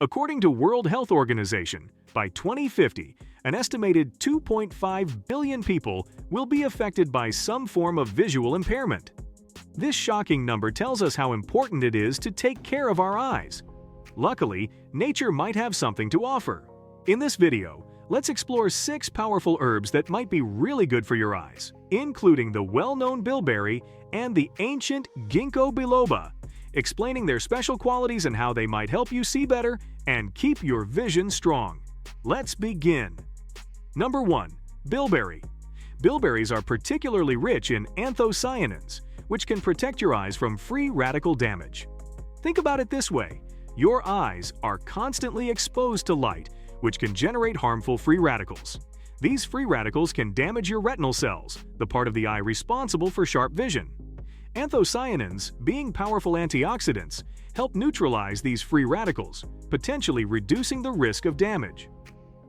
According to World Health Organization, by 2050, an estimated 2.5 billion people will be affected by some form of visual impairment. This shocking number tells us how important it is to take care of our eyes. Luckily, nature might have something to offer. In this video, let's explore 6 powerful herbs that might be really good for your eyes, including the well-known bilberry and the ancient ginkgo biloba, explaining their special qualities and how they might help you see better and keep your vision strong. Let's begin. Number 1. Bilberry. Bilberries are particularly rich in anthocyanins, which can protect your eyes from free radical damage. Think about it this way: your eyes are constantly exposed to light, which can generate harmful free radicals. These free radicals can damage your retinal cells, the part of the eye responsible for sharp vision. Anthocyanins, being powerful antioxidants, help neutralize these free radicals, potentially reducing the risk of damage.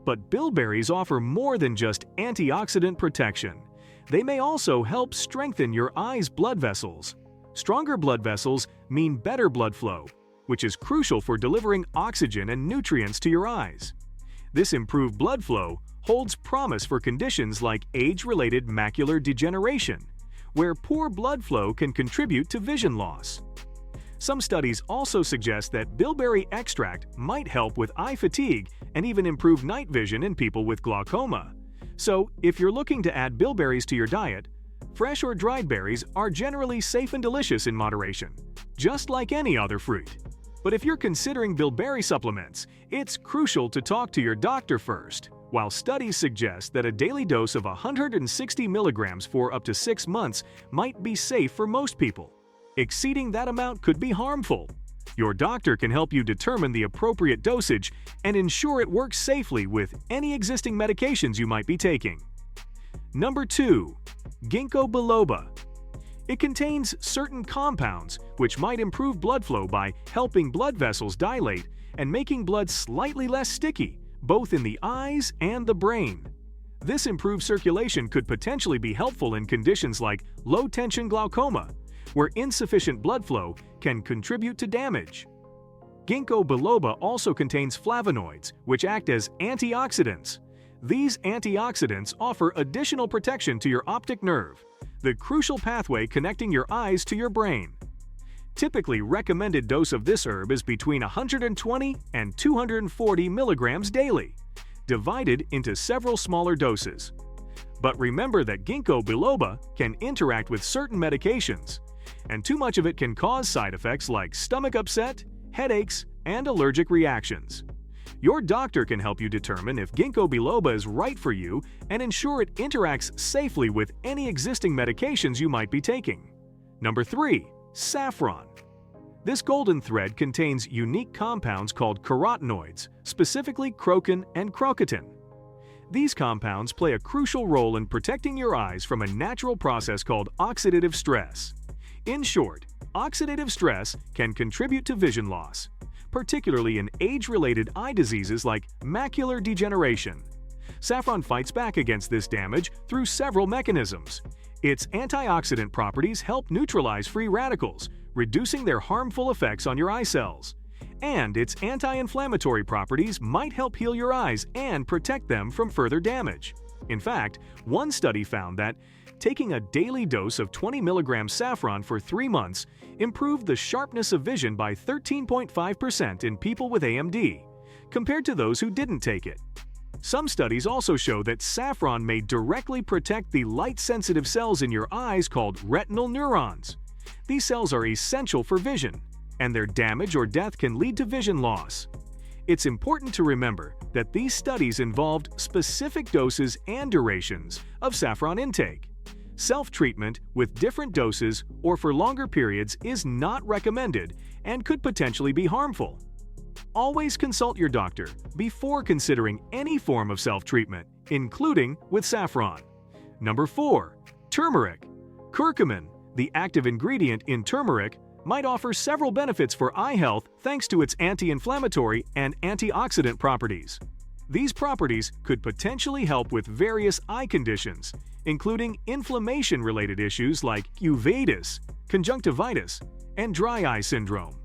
But bilberries offer more than just antioxidant protection. They may also help strengthen your eye's blood vessels. Stronger blood vessels mean better blood flow, which is crucial for delivering oxygen and nutrients to your eyes. This improved blood flow holds promise for conditions like age-related macular degeneration, where poor blood flow can contribute to vision loss. Some studies also suggest that bilberry extract might help with eye fatigue and even improve night vision in people with glaucoma. So, if you're looking to add bilberries to your diet, fresh or dried berries are generally safe and delicious in moderation, just like any other fruit. But if you're considering bilberry supplements, it's crucial to talk to your doctor first. While studies suggest that a daily dose of 160 milligrams for up to 6 months might be safe for most people, exceeding that amount could be harmful. Your doctor can help you determine the appropriate dosage and ensure it works safely with any existing medications you might be taking. Number 2. Ginkgo biloba. It contains certain compounds which might improve blood flow by helping blood vessels dilate and making blood slightly less sticky, both in the eyes and the brain. This improved circulation could potentially be helpful in conditions like low-tension glaucoma, where insufficient blood flow can contribute to damage. Ginkgo biloba also contains flavonoids, which act as antioxidants. These antioxidants offer additional protection to your optic nerve, the crucial pathway connecting your eyes to your brain. Typically recommended dose of this herb is between 120 and 240 milligrams daily, divided into several smaller doses. But remember that ginkgo biloba can interact with certain medications, and too much of it can cause side effects like stomach upset, headaches, and allergic reactions. Your doctor can help you determine if ginkgo biloba is right for you and ensure it interacts safely with any existing medications you might be taking. Number 3. Saffron. This golden thread contains unique compounds called carotenoids, specifically crocin and crocatin. These compounds play a crucial role in protecting your eyes from a natural process called oxidative stress. In short, oxidative stress can contribute to vision loss, particularly in age-related eye diseases like macular degeneration. Saffron fights back against this damage through several mechanisms. Its antioxidant properties help neutralize free radicals, reducing their harmful effects on your eye cells. And its anti-inflammatory properties might help heal your eyes and protect them from further damage. In fact, one study found that taking a daily dose of 20 milligrams saffron for 3 months improved the sharpness of vision by 13.5% in people with AMD, compared to those who didn't take it. Some studies also show that saffron may directly protect the light-sensitive cells in your eyes called retinal neurons. These cells are essential for vision, and their damage or death can lead to vision loss. It's important to remember that these studies involved specific doses and durations of saffron intake. Self-treatment with different doses or for longer periods is not recommended and could potentially be harmful. Always consult your doctor before considering any form of self-treatment, including with saffron. Number 4. Turmeric. Curcumin, the active ingredient in turmeric, might offer several benefits for eye health thanks to its anti-inflammatory and antioxidant properties. These properties could potentially help with various eye conditions, including inflammation-related issues like uveitis, conjunctivitis, and dry eye syndrome.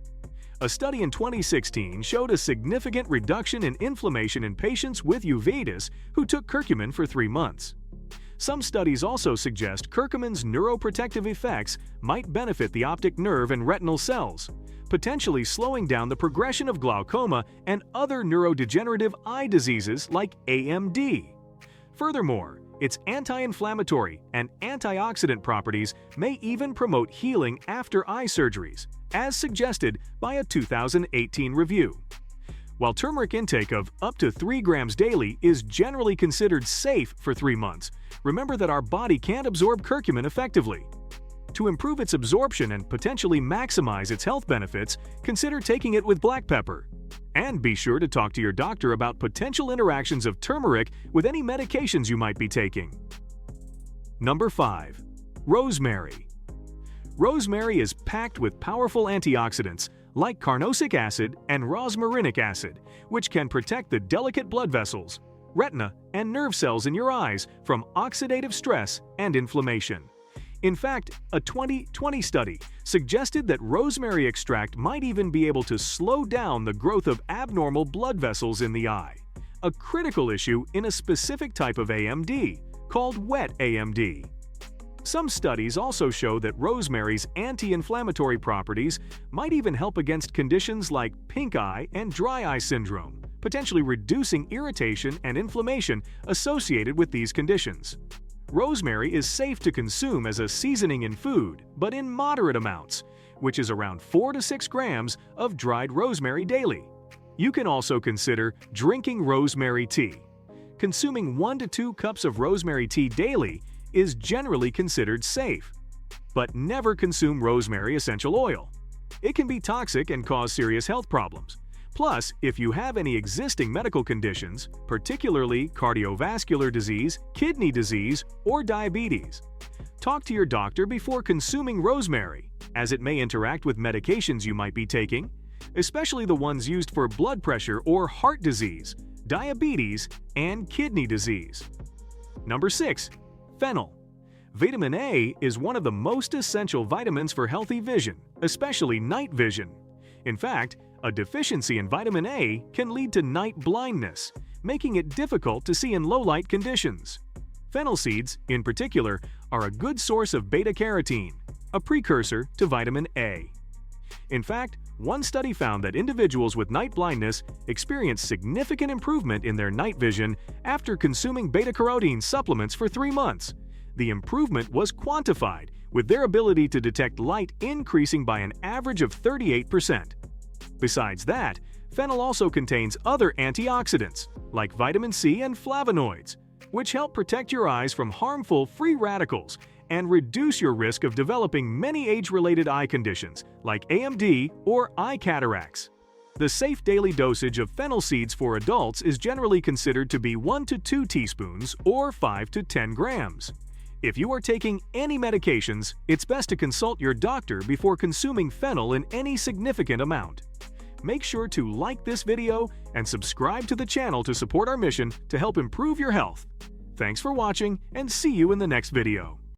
A study in 2016 showed a significant reduction in inflammation in patients with uveitis who took curcumin for 3 months. Some studies also suggest curcumin's neuroprotective effects might benefit the optic nerve and retinal cells, potentially slowing down the progression of glaucoma and other neurodegenerative eye diseases like AMD. Furthermore, its anti-inflammatory and antioxidant properties may even promote healing after eye surgeries, as suggested by a 2018 review. While turmeric intake of up to 3 grams daily is generally considered safe for 3 months, remember that our body can't absorb curcumin effectively. To improve its absorption and potentially maximize its health benefits, consider taking it with black pepper. And be sure to talk to your doctor about potential interactions of turmeric with any medications you might be taking. Number 5. Rosemary. Rosemary is packed with powerful antioxidants like carnosic acid and rosmarinic acid, which can protect the delicate blood vessels, retina, and nerve cells in your eyes from oxidative stress and inflammation. In fact, a 2020 study suggested that rosemary extract might even be able to slow down the growth of abnormal blood vessels in the eye, a critical issue in a specific type of AMD, called wet AMD. Some studies also show that rosemary's anti-inflammatory properties might even help against conditions like pink eye and dry eye syndrome, potentially reducing irritation and inflammation associated with these conditions. Rosemary is safe to consume as a seasoning in food, but in moderate amounts, which is around 4 to 6 grams of dried rosemary daily. You can also consider drinking rosemary tea. Consuming 1 to 2 cups of rosemary tea daily is generally considered safe. But never consume rosemary essential oil. It can be toxic and cause serious health problems. Plus, if you have any existing medical conditions, particularly cardiovascular disease, kidney disease, or diabetes, talk to your doctor before consuming rosemary, as it may interact with medications you might be taking, especially the ones used for blood pressure or heart disease, diabetes, and kidney disease. Number 6. Fennel. Vitamin A is one of the most essential vitamins for healthy vision, especially night vision. In fact, a deficiency in vitamin A can lead to night blindness, making it difficult to see in low-light conditions. Fennel seeds, in particular, are a good source of beta-carotene, a precursor to vitamin A. In fact, one study found that individuals with night blindness experienced significant improvement in their night vision after consuming beta-carotene supplements for 3 months. The improvement was quantified, with their ability to detect light increasing by an average of 38%. Besides that, fennel also contains other antioxidants, like vitamin C and flavonoids, which help protect your eyes from harmful free radicals and reduce your risk of developing many age-related eye conditions like AMD or eye cataracts. The safe daily dosage of fennel seeds for adults is generally considered to be 1 to 2 teaspoons or 5 to 10 grams. If you are taking any medications, it's best to consult your doctor before consuming fennel in any significant amount. Make sure to like this video and subscribe to the channel to support our mission to help improve your health. Thanks for watching and see you in the next video.